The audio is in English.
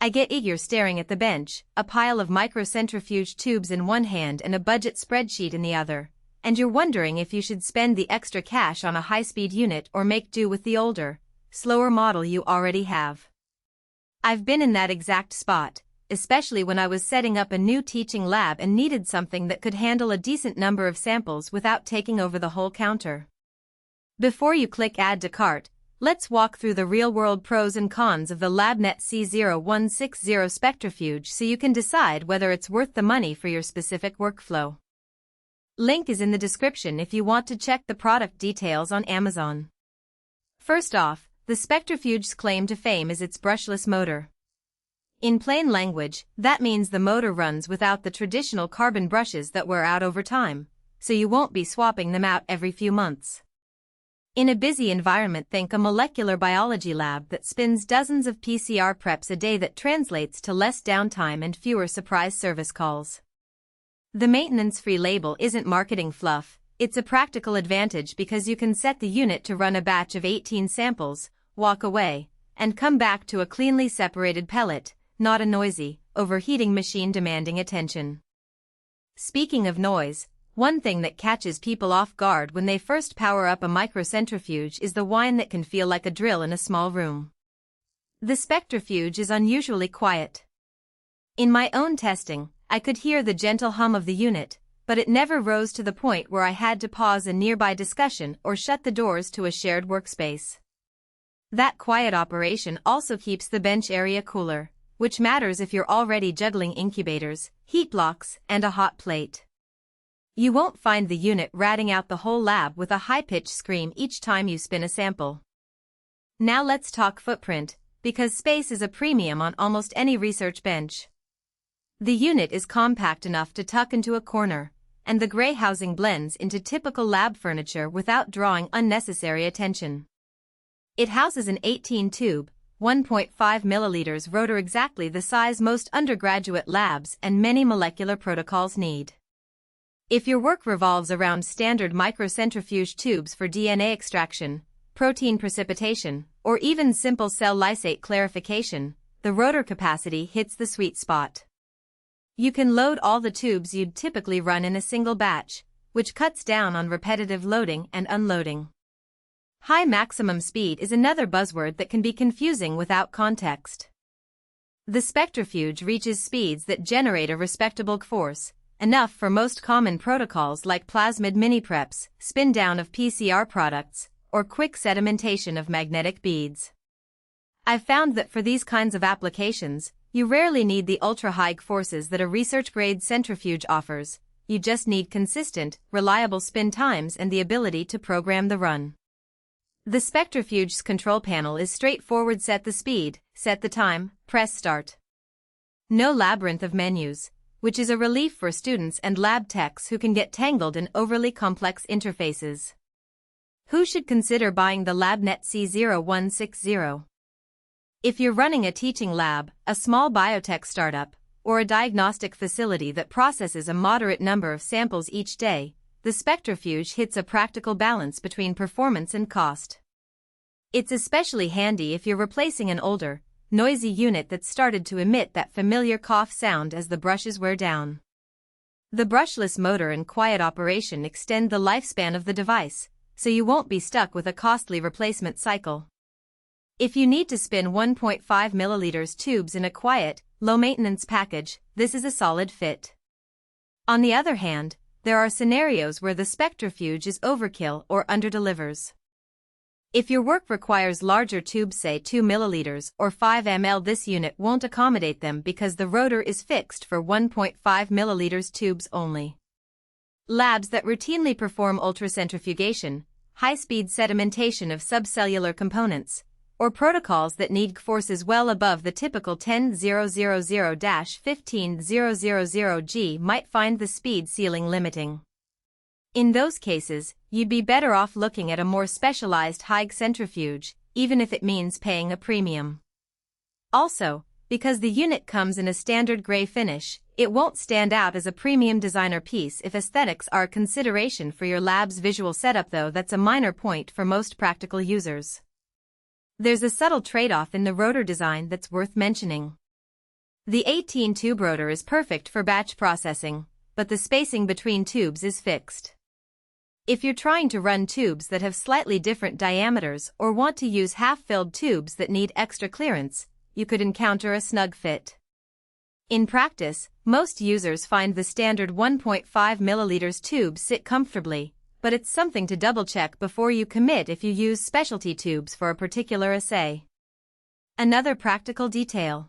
I get eager staring at the bench, a pile of microcentrifuge tubes in one hand and a budget spreadsheet in the other, and you're wondering if you should spend the extra cash on a high-speed unit or make do with the older, slower model you already have. I've been in that exact spot, especially when I was setting up a new teaching lab and needed something that could handle a decent number of samples without taking over the whole counter. Before you click Add to Cart, let's walk through the real-world pros and cons of the Labnet C0160 Spectrafuge so you can decide whether it's worth the money for your specific workflow. Link is in the description if you want to check the product details on Amazon. First off, the Spectrafuge's claim to fame is its brushless motor. In plain language, that means the motor runs without the traditional carbon brushes that wear out over time, so you won't be swapping them out every few months. In a busy environment, think a molecular biology lab that spins dozens of PCR preps a day that translates to less downtime and fewer surprise service calls. The maintenance-free label isn't marketing fluff, it's a practical advantage because you can set the unit to run a batch of 18 samples, walk away, and come back to a cleanly separated pellet, not a noisy, overheating machine demanding attention. Speaking of noise, one thing that catches people off guard when they first power up a microcentrifuge is the whine that can feel like a drill in a small room. The Spectrafuge is unusually quiet. In my own testing, I could hear the gentle hum of the unit, but it never rose to the point where I had to pause a nearby discussion or shut the doors to a shared workspace. That quiet operation also keeps the bench area cooler, which matters if you're already juggling incubators, heat blocks, and a hot plate. You won't find the unit ratting out the whole lab with a high-pitched scream each time you spin a sample. Now let's talk footprint, because space is a premium on almost any research bench. The unit is compact enough to tuck into a corner, and the gray housing blends into typical lab furniture without drawing unnecessary attention. It houses an 18-tube, 1.5 milliliters rotor, exactly the size most undergraduate labs and many molecular protocols need. If your work revolves around standard microcentrifuge tubes for DNA extraction, protein precipitation, or even simple cell lysate clarification, the rotor capacity hits the sweet spot. You can load all the tubes you'd typically run in a single batch, which cuts down on repetitive loading and unloading. High maximum speed is another buzzword that can be confusing without context. The Spectrafuge reaches speeds that generate a respectable force, enough for most common protocols like plasmid mini-preps, spin-down of PCR products, or quick sedimentation of magnetic beads. I've found that for these kinds of applications, you rarely need the ultra-high forces that a research-grade centrifuge offers, you just need consistent, reliable spin times and the ability to program the run. The Spectrafuge's control panel is straightforward: set the speed, set the time, press start. No labyrinth of menus, which is a relief for students and lab techs who can get tangled in overly complex interfaces. Who should consider buying the Labnet C0160? If you're running a teaching lab, a small biotech startup, or a diagnostic facility that processes a moderate number of samples each day, the Spectrafuge hits a practical balance between performance and cost. It's especially handy if you're replacing an older, noisy unit that's started to emit that familiar cough sound as the brushes wear down. The brushless motor and quiet operation extend the lifespan of the device, so you won't be stuck with a costly replacement cycle. If you need to spin 1.5 milliliters tubes in a quiet, low-maintenance package, this is a solid fit. On the other hand, there are scenarios where the Spectrafuge is overkill or underdelivers. If your work requires larger tubes, say 2 milliliters or 5 ml, this unit won't accommodate them because the rotor is fixed for 1.5 milliliters tubes only. Labs that routinely perform ultracentrifugation, high-speed sedimentation of subcellular components, or protocols that need forces well above the typical 10,000-15,000 G might find the speed ceiling limiting. In those cases, you'd be better off looking at a more specialized high centrifuge, even if it means paying a premium. Also, because the unit comes in a standard gray finish, it won't stand out as a premium designer piece if aesthetics are a consideration for your lab's visual setup, though that's a minor point for most practical users. There's a subtle trade-off in the rotor design that's worth mentioning. The 18-tube rotor is perfect for batch processing, but the spacing between tubes is fixed. If you're trying to run tubes that have slightly different diameters or want to use half-filled tubes that need extra clearance, you could encounter a snug fit. In practice, most users find the standard 1.5 ml tube sit comfortably, but it's something to double-check before you commit if you use specialty tubes for a particular assay. Another practical detail.